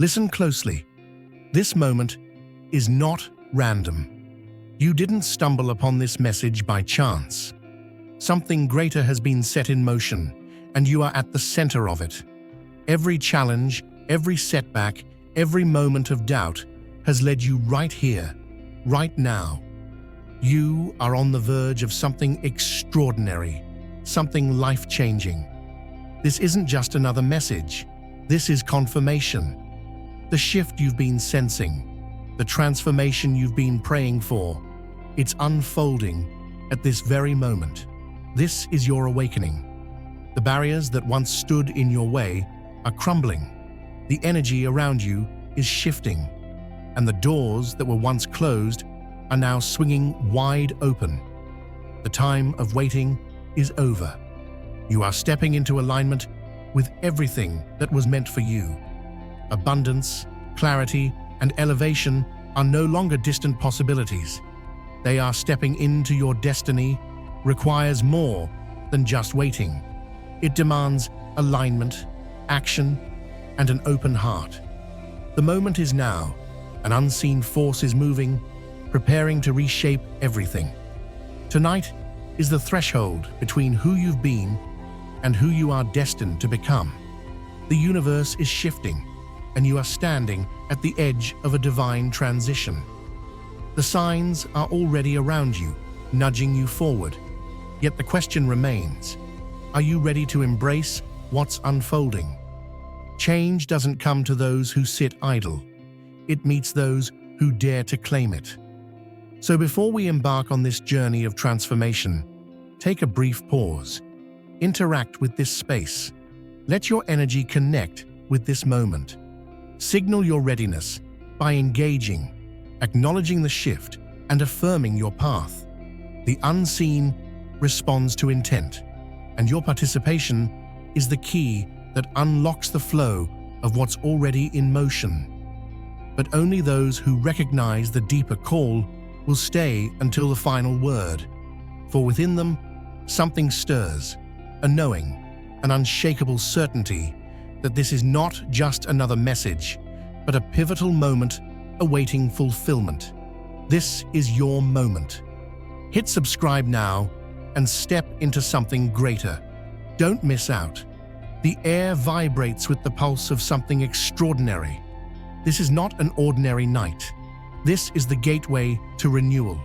Listen closely. This moment is not random. You didn't stumble upon this message by chance. Something greater has been set in motion, and you are at the center of it. Every challenge, every setback, every moment of doubt has led you right here, right now. You are on the verge of something extraordinary, something life-changing. This isn't just another message. This is confirmation. The shift you've been sensing, the transformation you've been praying for, it's unfolding at this very moment. This is your awakening. The barriers that once stood in your way are crumbling. The energy around you is shifting, and the doors that were once closed are now swinging wide open. The time of waiting is over. You are stepping into alignment with everything that was meant for you. Abundance, clarity, and elevation are no longer distant possibilities. They are stepping into your destiny, requires more than just waiting. It demands alignment, action, and an open heart. The moment is now. An unseen force is moving, preparing to reshape everything. Tonight is the threshold between who you've been and who you are destined to become. The universe is shifting, and you are standing at the edge of a divine transition. The signs are already around you, nudging you forward. Yet the question remains, are you ready to embrace what's unfolding? Change doesn't come to those who sit idle. It meets those who dare to claim it. So before we embark on this journey of transformation, take a brief pause. Interact with this space. Let your energy connect with this moment. Signal your readiness by engaging, acknowledging the shift, and affirming your path. The unseen responds to intent, and your participation is the key that unlocks the flow of what's already in motion. But only those who recognize the deeper call will stay until the final word. For within them, something stirs, a knowing, an unshakable certainty that this is not just another message, but a pivotal moment awaiting fulfillment. This is your moment. Hit subscribe now and step into something greater. Don't miss out. The air vibrates with the pulse of something extraordinary. This is not an ordinary night. This is the gateway to renewal.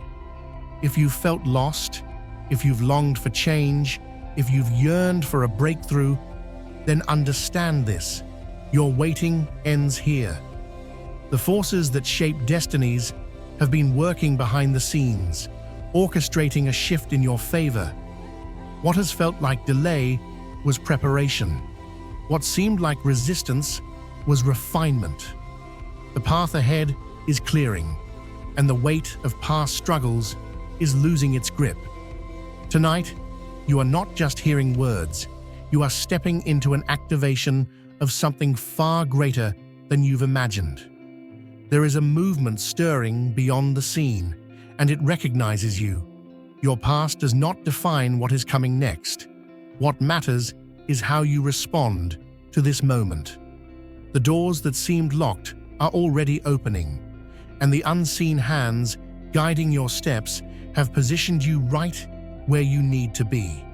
If you've felt lost, if you've longed for change, if you've yearned for a breakthrough, then understand this. Your waiting ends here. The forces that shape destinies have been working behind the scenes, orchestrating a shift in your favor. What has felt like delay was preparation. What seemed like resistance was refinement. The path ahead is clearing, and the weight of past struggles is losing its grip. Tonight, you are not just hearing words, you are stepping into an activation of something far greater than you've imagined. There is a movement stirring beyond the scene, and it recognizes you. Your past does not define what is coming next. What matters is how you respond to this moment. The doors that seemed locked are already opening, and the unseen hands guiding your steps have positioned you right where you need to be.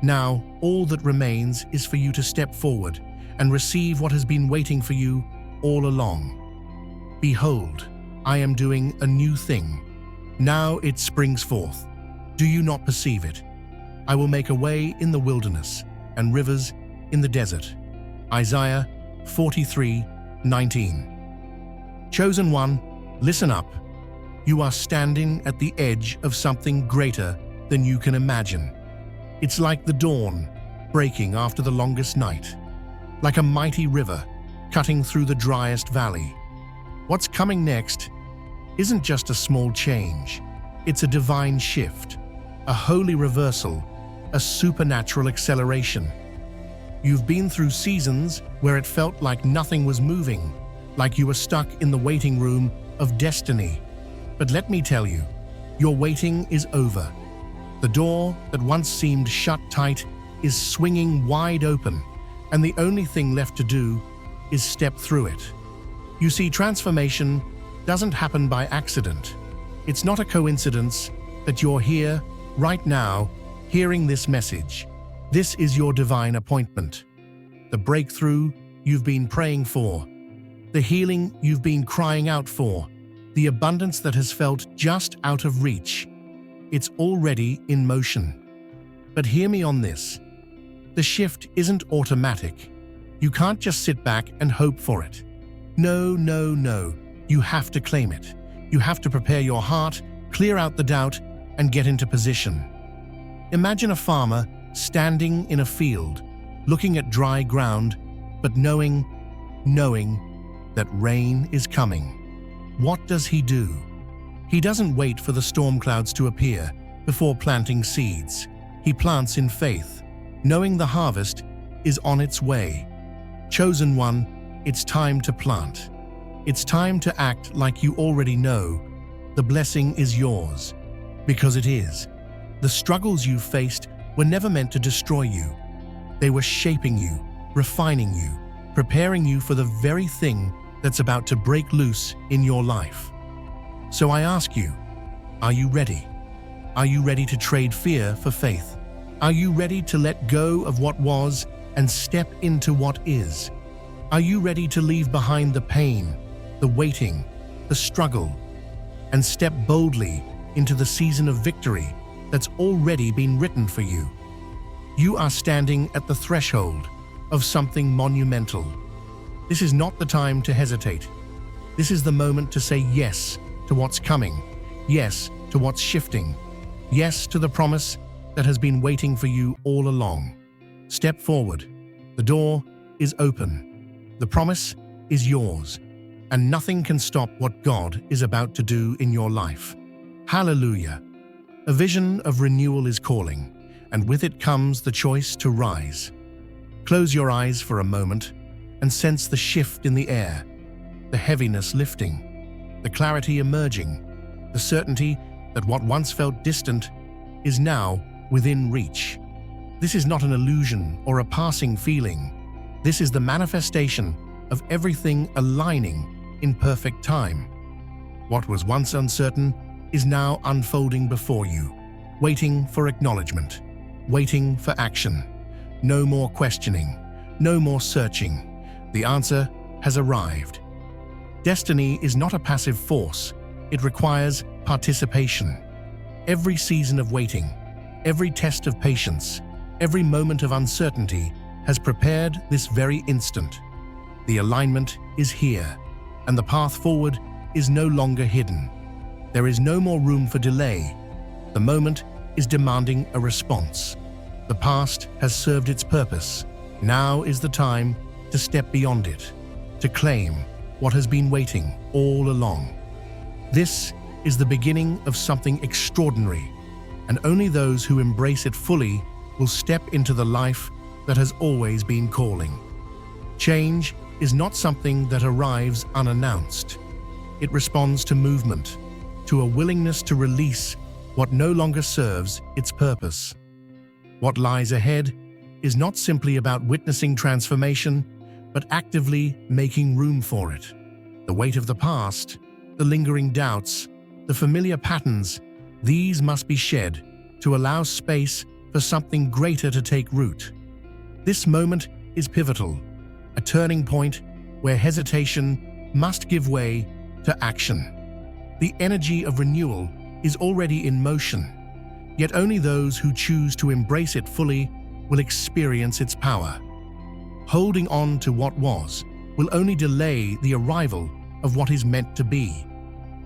Now, all that remains is for you to step forward and receive what has been waiting for you all along. Behold, I am doing a new thing. Now it springs forth. Do you not perceive it? I will make a way in the wilderness and rivers in the desert. Isaiah 43:19. Chosen one, listen up. You are standing at the edge of something greater than you can imagine. It's like the dawn, breaking after the longest night. Like a mighty river, cutting through the driest valley. What's coming next isn't just a small change. It's a divine shift, a holy reversal, a supernatural acceleration. You've been through seasons where it felt like nothing was moving, like you were stuck in the waiting room of destiny. But let me tell you, your waiting is over. The door that once seemed shut tight is swinging wide open, and the only thing left to do is step through it. You see, transformation doesn't happen by accident. It's not a coincidence that you're here, right now, hearing this message. This is your divine appointment. The breakthrough you've been praying for. The healing you've been crying out for. The abundance that has felt just out of reach. It's already in motion. But hear me on this. The shift isn't automatic. You can't just sit back and hope for it. No, no, no. You have to claim it. You have to prepare your heart, clear out the doubt, and get into position. Imagine a farmer standing in a field, looking at dry ground, but knowing that rain is coming. What does he do? He doesn't wait for the storm clouds to appear before planting seeds. He plants in faith, knowing the harvest is on its way. Chosen one, it's time to plant. It's time to act like you already know. The blessing is yours, because it is. The struggles you faced were never meant to destroy you. They were shaping you, refining you, preparing you for the very thing that's about to break loose in your life. So I ask you, are you ready? Are you ready to trade fear for faith? Are you ready to let go of what was and step into what is? Are you ready to leave behind the pain, the waiting, the struggle, and step boldly into the season of victory that's already been written for you? You are standing at the threshold of something monumental. This is not the time to hesitate. This is the moment to say yes to what's coming, yes to what's shifting, yes to the promise that has been waiting for you all along. Step forward. The door is open. The promise is yours, and nothing can stop what God is about to do in your life. Hallelujah! A vision of renewal is calling, and with it comes the choice to rise. Close your eyes for a moment and sense the shift in the air, the heaviness lifting, the clarity emerging, the certainty that what once felt distant is now within reach. This is not an illusion or a passing feeling. This is the manifestation of everything aligning in perfect time. What was once uncertain is now unfolding before you, waiting for acknowledgement, waiting for action. No more questioning, no more searching. The answer has arrived. Destiny is not a passive force. It requires participation. Every season of waiting, every test of patience, every moment of uncertainty has prepared this very instant. The alignment is here, and the path forward is no longer hidden. There is no more room for delay. The moment is demanding a response. The past has served its purpose. Now is the time to step beyond it, to claim what has been waiting all along. This is the beginning of something extraordinary, and only those who embrace it fully will step into the life that has always been calling. Change is not something that arrives unannounced. It responds to movement, to a willingness to release what no longer serves its purpose. What lies ahead is not simply about witnessing transformation, but actively making room for it. The weight of the past, the lingering doubts, the familiar patterns, these must be shed to allow space for something greater to take root. This moment is pivotal, a turning point where hesitation must give way to action. The energy of renewal is already in motion, yet only those who choose to embrace it fully will experience its power. Holding on to what was will only delay the arrival of what is meant to be.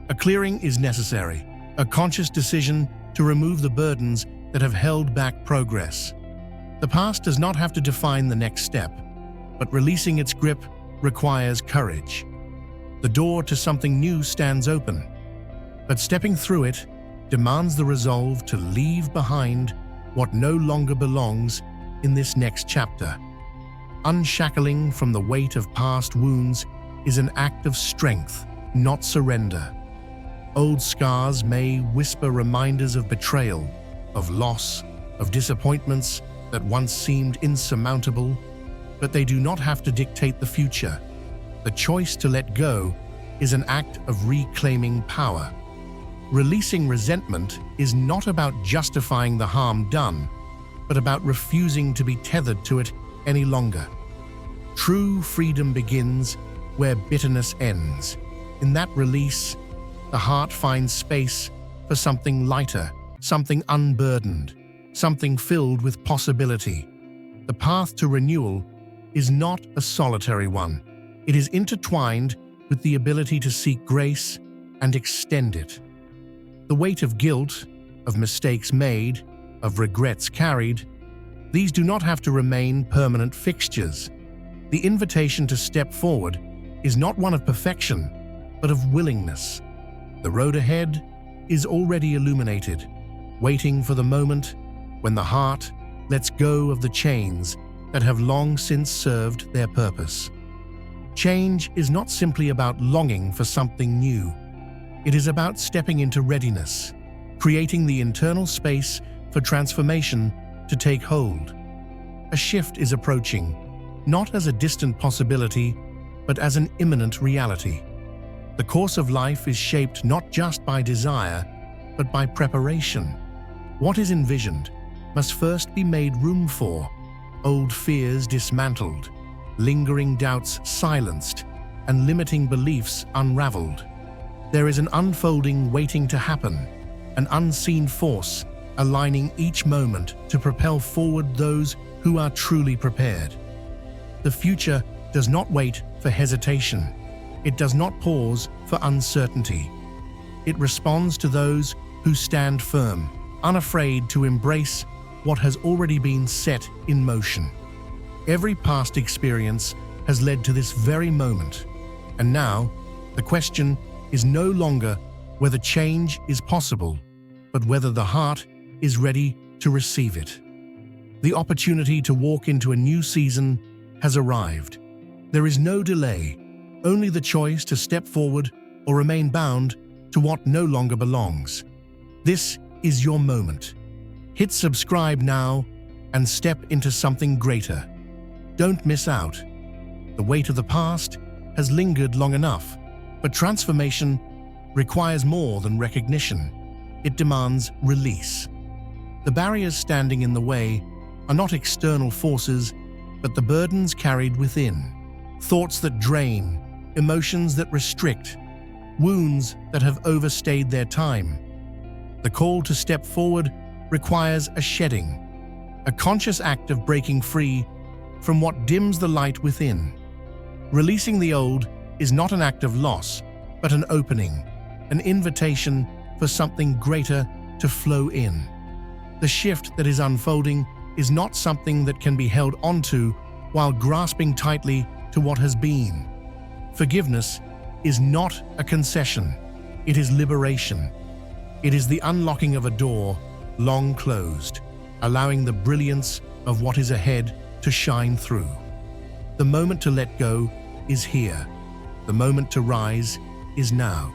A clearing is necessary, a conscious decision to remove the burdens that have held back progress. The past does not have to define the next step, but releasing its grip requires courage. The door to something new stands open, but stepping through it demands the resolve to leave behind what no longer belongs in this next chapter. Unshackling from the weight of past wounds is an act of strength, not surrender. Old scars may whisper reminders of betrayal, of loss, of disappointments that once seemed insurmountable, but they do not have to dictate the future. The choice to let go is an act of reclaiming power. Releasing resentment is not about justifying the harm done, but about refusing to be tethered to it any longer. True freedom begins where bitterness ends. In that release, the heart finds space for something lighter, something unburdened, something filled with possibility. The path to renewal is not a solitary one. It is intertwined with the ability to seek grace and extend it. The weight of guilt, of mistakes made, of regrets carried, these do not have to remain permanent fixtures. The invitation to step forward is not one of perfection, but of willingness. The road ahead is already illuminated, waiting for the moment when the heart lets go of the chains that have long since served their purpose. Change is not simply about longing for something new. It is about stepping into readiness, creating the internal space for transformation to take hold. A shift is approaching, not as a distant possibility, but as an imminent reality. The course of life is shaped not just by desire, but by preparation. What is envisioned must first be made room for, old fears dismantled, lingering doubts silenced, and limiting beliefs unraveled. There is an unfolding waiting to happen, an unseen force aligning each moment to propel forward those who are truly prepared. The future does not wait for hesitation. It does not pause for uncertainty. It responds to those who stand firm, unafraid to embrace what has already been set in motion. Every past experience has led to this very moment, and now the question is no longer whether change is possible, but whether the heart is ready to receive it. The opportunity to walk into a new season has arrived. There is no delay, only the choice to step forward or remain bound to what no longer belongs. This is your moment. Hit subscribe now and step into something greater. Don't miss out. The weight of the past has lingered long enough, but transformation requires more than recognition. It demands release. The barriers standing in the way are not external forces, but the burdens carried within. Thoughts that drain, emotions that restrict, wounds that have overstayed their time. The call to step forward requires a shedding, a conscious act of breaking free from what dims the light within. Releasing the old is not an act of loss, but an opening, an invitation for something greater to flow in. The shift that is unfolding is not something that can be held onto while grasping tightly to what has been. Forgiveness is not a concession, it is liberation. It is the unlocking of a door long closed, allowing the brilliance of what is ahead to shine through. The moment to let go is here. The moment to rise is now.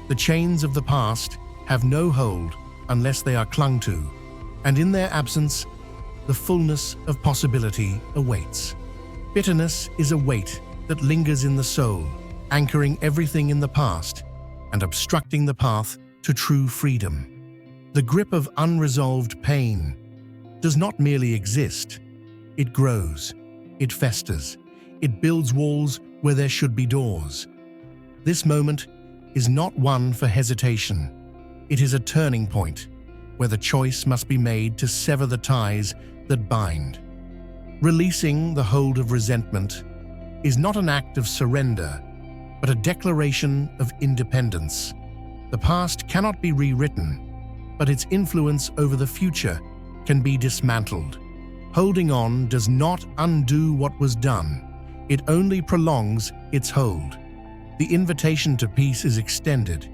The chains of the past have no hold unless they are clung to, and in their absence, the fullness of possibility awaits. Bitterness is a weight that lingers in the soul, anchoring everything in the past and obstructing the path to true freedom. The grip of unresolved pain does not merely exist. It grows, it festers, it builds walls where there should be doors. This moment is not one for hesitation. It is a turning point where the choice must be made to sever the ties that bind. Releasing the hold of resentment is not an act of surrender, but a declaration of independence. The past cannot be rewritten, but its influence over the future can be dismantled. Holding on does not undo what was done. It only prolongs its hold. The invitation to peace is extended,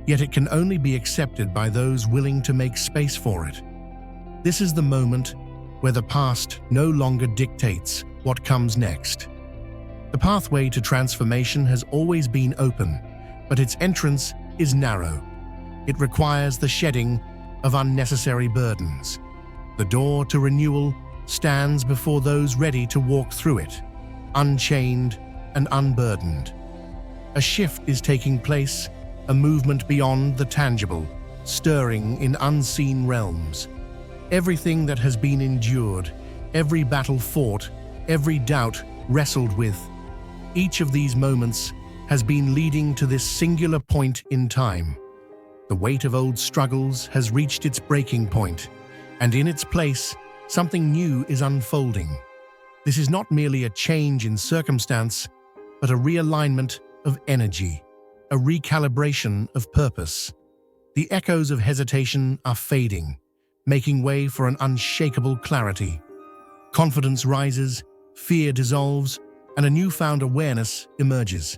yet it can only be accepted by those willing to make space for it. This is the moment where the past no longer dictates what comes next. The pathway to transformation has always been open, but its entrance is narrow. It requires the shedding of unnecessary burdens. The door to renewal stands before those ready to walk through it, unchained, and unburdened. A shift is taking place, a movement beyond the tangible, stirring in unseen realms. Everything that has been endured, every battle fought, every doubt wrestled with, each of these moments has been leading to this singular point in time. The weight of old struggles has reached its breaking point, and in its place, something new is unfolding. This is not merely a change in circumstance, but a realignment of energy, a recalibration of purpose. The echoes of hesitation are fading, making way for an unshakable clarity. Confidence rises, fear dissolves, and a newfound awareness emerges.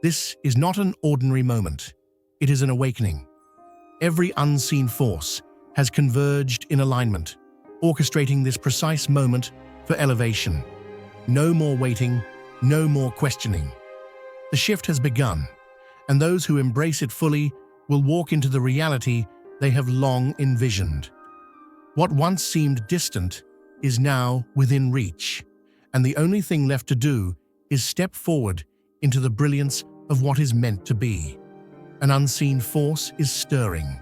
This is not an ordinary moment. It is an awakening. Every unseen force has converged in alignment, orchestrating this precise moment for elevation. No more waiting, no more questioning. The shift has begun, and those who embrace it fully will walk into the reality they have long envisioned. What once seemed distant is now within reach, and the only thing left to do is step forward into the brilliance of what is meant to be. An unseen force is stirring,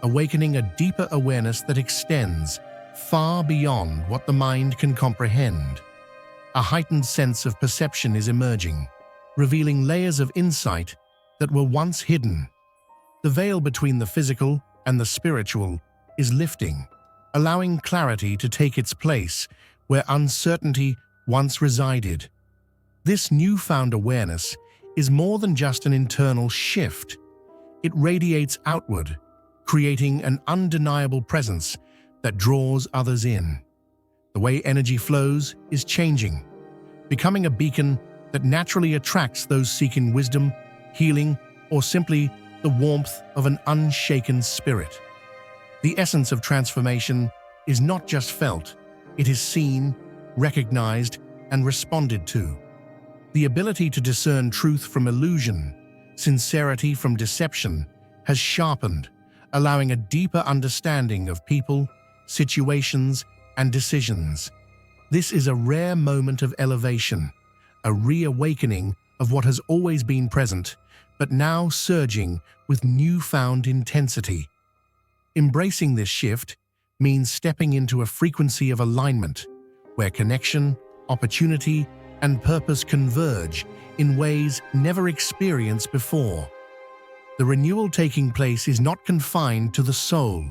awakening a deeper awareness that extends far beyond what the mind can comprehend. A heightened sense of perception is emerging, revealing layers of insight that were once hidden. The veil between the physical and the spiritual is lifting, allowing clarity to take its place where uncertainty once resided. This newfound awareness is more than just an internal shift. It radiates outward, creating an undeniable presence that draws others in. The way energy flows is changing, becoming a beacon that naturally attracts those seeking wisdom, healing, or simply the warmth of an unshaken spirit. The essence of transformation is not just felt, it is seen, recognized, and responded to. The ability to discern truth from illusion, sincerity from deception, has sharpened, allowing a deeper understanding of people, situations, and decisions. This is a rare moment of elevation, a reawakening of what has always been present, but now surging with newfound intensity. Embracing this shift means stepping into a frequency of alignment, where connection, opportunity, and purpose converge in ways never experienced before. The renewal taking place is not confined to the soul.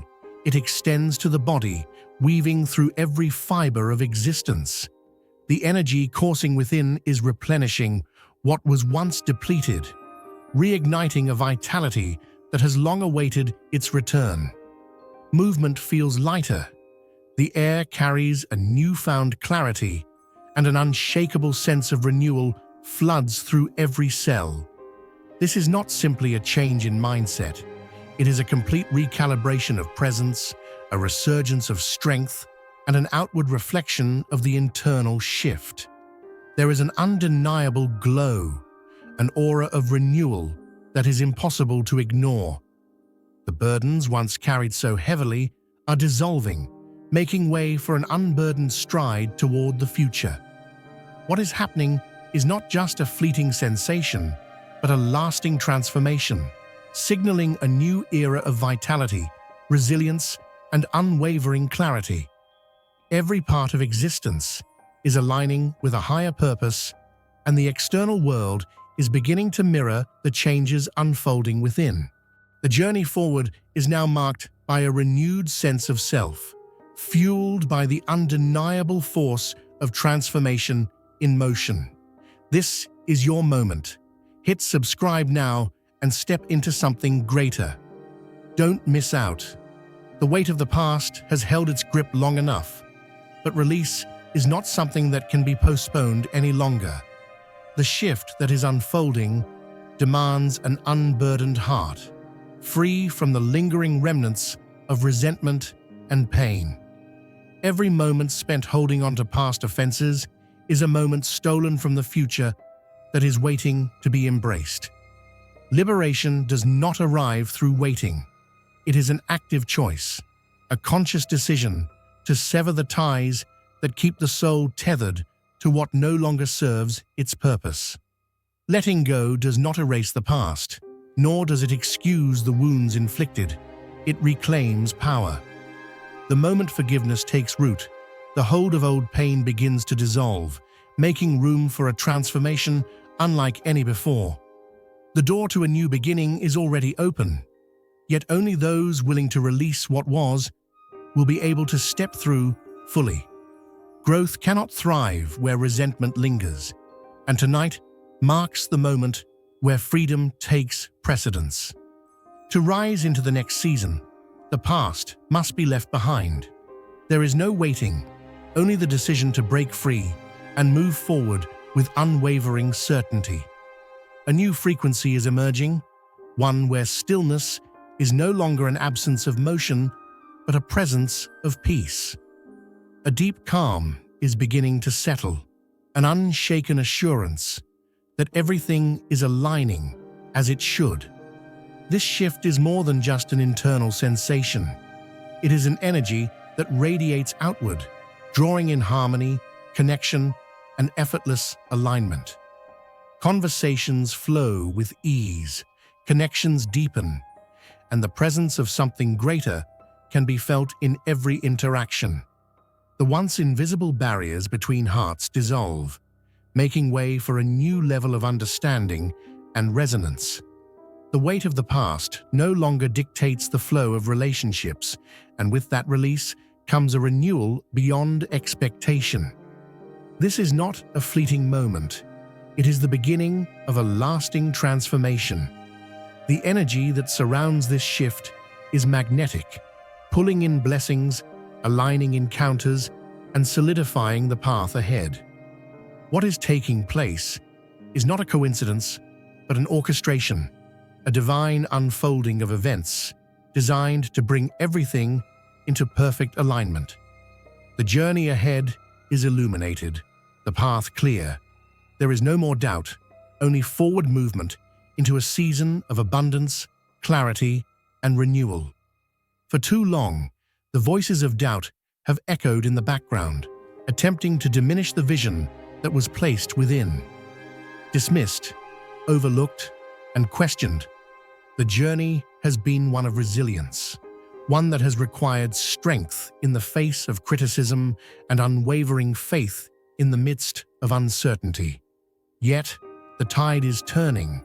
It extends to the body, weaving through every fiber of existence. The energy coursing within is replenishing what was once depleted, reigniting a vitality that has long awaited its return. Movement feels lighter. The air carries a newfound clarity, and an unshakable sense of renewal floods through every cell. This is not simply a change in mindset. It is a complete recalibration of presence, a resurgence of strength, and an outward reflection of the internal shift. There is an undeniable glow, an aura of renewal that is impossible to ignore. The burdens once carried so heavily are dissolving, making way for an unburdened stride toward the future. What is happening is not just a fleeting sensation, but a lasting transformation, signaling a new era of vitality, resilience, and unwavering clarity. Every part of existence is aligning with a higher purpose, and the external world is beginning to mirror the changes unfolding within. The journey forward is now marked by a renewed sense of self, fueled by the undeniable force of transformation in motion. This is your moment. Hit subscribe now and step into something greater. Don't miss out. The weight of the past has held its grip long enough, but release is not something that can be postponed any longer. The shift that is unfolding demands an unburdened heart, free from the lingering remnants of resentment and pain. Every moment spent holding on to past offenses is a moment stolen from the future that is waiting to be embraced. Liberation does not arrive through waiting. It is an active choice, a conscious decision to sever the ties that keep the soul tethered to what no longer serves its purpose. Letting go does not erase the past, nor does it excuse the wounds inflicted. It reclaims power. The moment forgiveness takes root, the hold of old pain begins to dissolve, making room for a transformation unlike any before. The door to a new beginning is already open, yet only those willing to release what was will be able to step through fully. Growth cannot thrive where resentment lingers, and tonight marks the moment where freedom takes precedence. To rise into the next season, the past must be left behind. There is no waiting, only the decision to break free and move forward with unwavering certainty. A new frequency is emerging, one where stillness is no longer an absence of motion, but a presence of peace. A deep calm is beginning to settle, an unshaken assurance that everything is aligning as it should. This shift is more than just an internal sensation. It is an energy that radiates outward, drawing in harmony, connection, and effortless alignment. Conversations flow with ease, connections deepen, and the presence of something greater can be felt in every interaction. The once invisible barriers between hearts dissolve, making way for a new level of understanding and resonance. The weight of the past no longer dictates the flow of relationships, and with that release comes a renewal beyond expectation. This is not a fleeting moment. It is the beginning of a lasting transformation. The energy that surrounds this shift is magnetic, pulling in blessings, aligning encounters, and solidifying the path ahead. What is taking place is not a coincidence, but an orchestration, a divine unfolding of events designed to bring everything into perfect alignment. The journey ahead is illuminated, the path clear. There is no more doubt, only forward movement into a season of abundance, clarity, and renewal. For too long, the voices of doubt have echoed in the background, attempting to diminish the vision that was placed within. Dismissed, overlooked, and questioned, the journey has been one of resilience, one that has required strength in the face of criticism and unwavering faith in the midst of uncertainty. Yet, the tide is turning,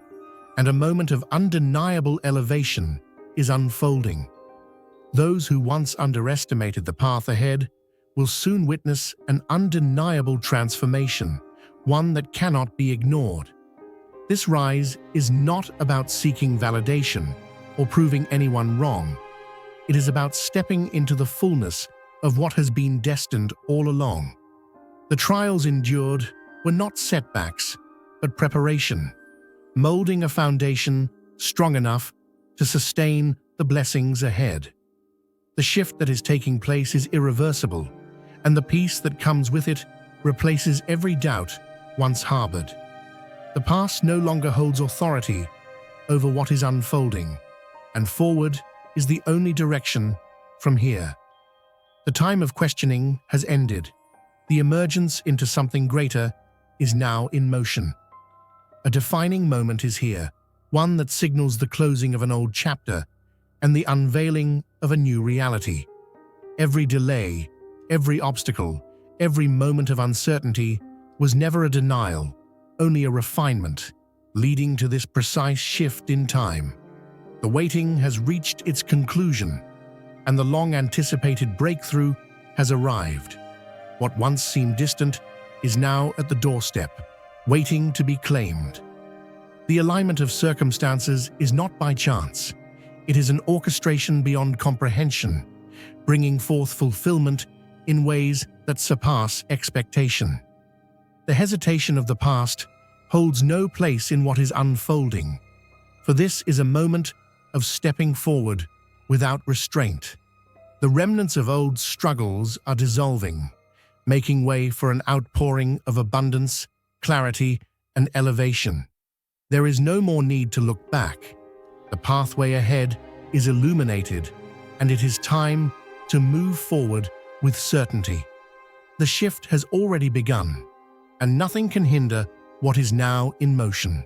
and a moment of undeniable elevation is unfolding. Those who once underestimated the path ahead will soon witness an undeniable transformation, one that cannot be ignored. This rise is not about seeking validation or proving anyone wrong. It is about stepping into the fullness of what has been destined all along. The trials endured were not setbacks, but preparation, molding a foundation strong enough to sustain the blessings ahead. The shift that is taking place is irreversible, and the peace that comes with it replaces every doubt once harbored. The past no longer holds authority over what is unfolding, and forward is the only direction from here. The time of questioning has ended. The emergence into something greater is now in motion. A defining moment is here, one that signals the closing of an old chapter and the unveiling of a new reality. Every delay, every obstacle, every moment of uncertainty was never a denial, only a refinement, leading to this precise shift in time. The waiting has reached its conclusion, and the long-anticipated breakthrough has arrived. What once seemed distant is now at the doorstep, waiting to be claimed. The alignment of circumstances is not by chance. It is an orchestration beyond comprehension, bringing forth fulfillment in ways that surpass expectation. The hesitation of the past holds no place in what is unfolding, for this is a moment of stepping forward without restraint. The remnants of old struggles are dissolving, making way for an outpouring of abundance, clarity, and elevation. There is no more need to look back. The pathway ahead is illuminated, and it is time to move forward with certainty. The shift has already begun, and nothing can hinder what is now in motion.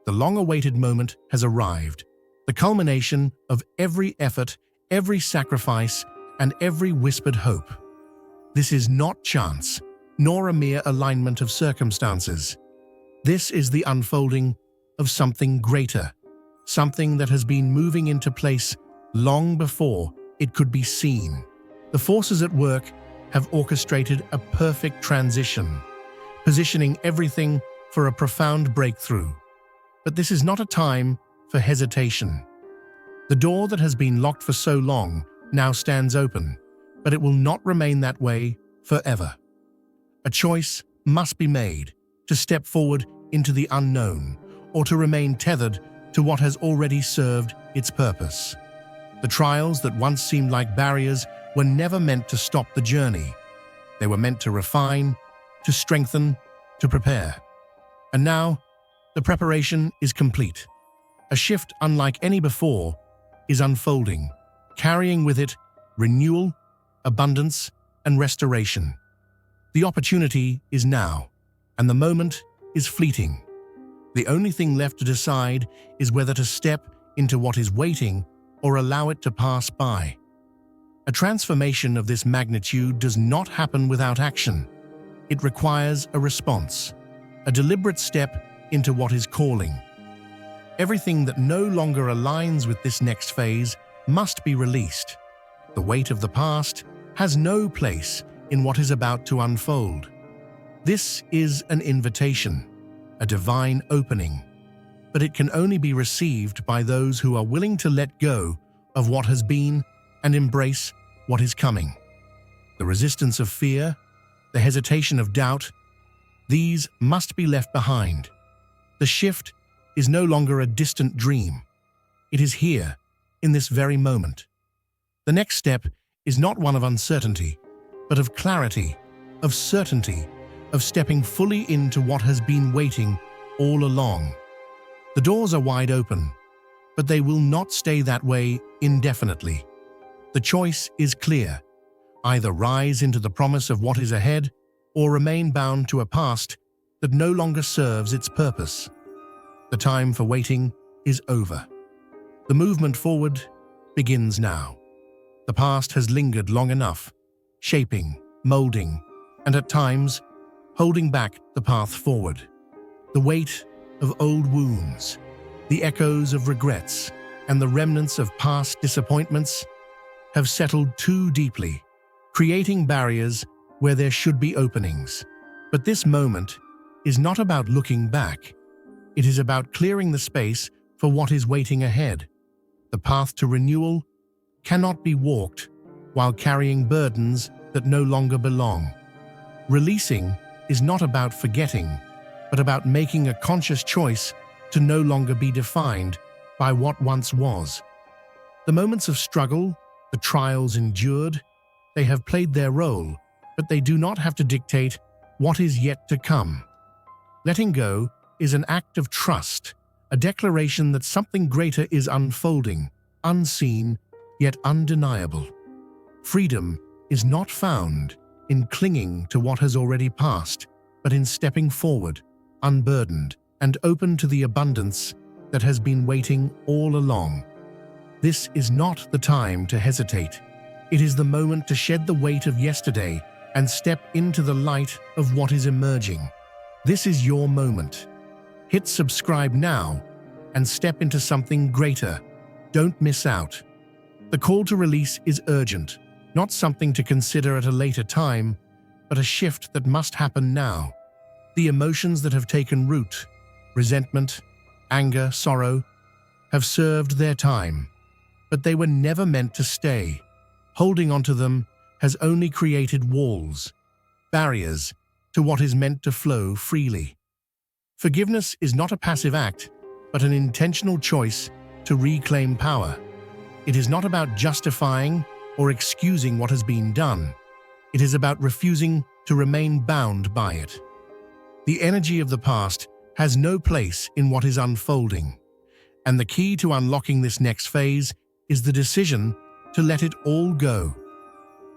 The long-awaited moment has arrived, the culmination of every effort, every sacrifice, and every whispered hope. This is not chance, nor a mere alignment of circumstances. This is the unfolding of something greater, something that has been moving into place long before it could be seen. The forces at work have orchestrated a perfect transition, positioning everything for a profound breakthrough. But this is not a time for hesitation. The door that has been locked for so long now stands open, but it will not remain that way forever. A choice must be made to step forward into the unknown or to remain tethered to what has already served its purpose. The trials that once seemed like barriers were never meant to stop the journey. They were meant to refine, to strengthen, to prepare. And now, the preparation is complete. A shift unlike any before is unfolding, carrying with it renewal, abundance, and restoration. The opportunity is now, and the moment is fleeting. The only thing left to decide is whether to step into what is waiting or allow it to pass by. A transformation of this magnitude does not happen without action. It requires a response, a deliberate step into what is calling. Everything that no longer aligns with this next phase must be released. The weight of the past has no place in what is about to unfold. This is an invitation, a divine opening, but it can only be received by those who are willing to let go of what has been and embrace what is coming. The resistance of fear, the hesitation of doubt, these must be left behind. The shift is no longer a distant dream. It is here, in this very moment. The next step is not one of uncertainty, but of clarity, of certainty, of stepping fully into what has been waiting all along. The doors are wide open, but they will not stay that way indefinitely. The choice is clear. Either rise into the promise of what is ahead, or remain bound to a past that no longer serves its purpose. The time for waiting is over. The movement forward begins now. The past has lingered long enough, shaping, molding, and at times, holding back the path forward. The weight of old wounds, the echoes of regrets, and the remnants of past disappointments have settled too deeply, creating barriers where there should be openings. But this moment is not about looking back. It is about clearing the space for what is waiting ahead. The path to renewal cannot be walked while carrying burdens that no longer belong. Releasing is not about forgetting, but about making a conscious choice to no longer be defined by what once was. The moments of struggle, the trials endured, they have played their role, but they do not have to dictate what is yet to come. Letting go is an act of trust, a declaration that something greater is unfolding, unseen, yet undeniable. Freedom is not found in clinging to what has already passed, but in stepping forward, unburdened, and open to the abundance that has been waiting all along. This is not the time to hesitate. It is the moment to shed the weight of yesterday and step into the light of what is emerging. This is your moment. Hit subscribe now and step into something greater. Don't miss out. The call to release is urgent, not something to consider at a later time, but a shift that must happen now. The emotions that have taken root, resentment, anger, sorrow, have served their time, but they were never meant to stay. Holding onto them has only created walls, barriers to what is meant to flow freely. Forgiveness is not a passive act, but an intentional choice to reclaim power. It is not about justifying or excusing what has been done. It is about refusing to remain bound by it. The energy of the past has no place in what is unfolding, and the key to unlocking this next phase is the decision to let it all go.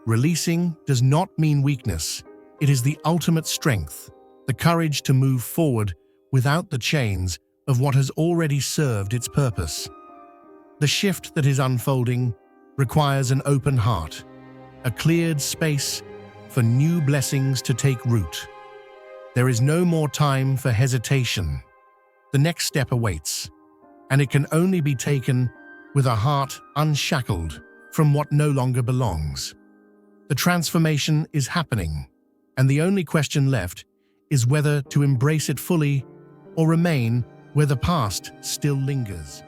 Releasing does not mean weakness. It is the ultimate strength, the courage to move forward without the chains of what has already served its purpose. The shift that is unfolding requires an open heart, a cleared space for new blessings to take root. There is no more time for hesitation. The next step awaits, and it can only be taken with a heart unshackled from what no longer belongs. The transformation is happening, and the only question left is whether to embrace it fully or remain where the past still lingers.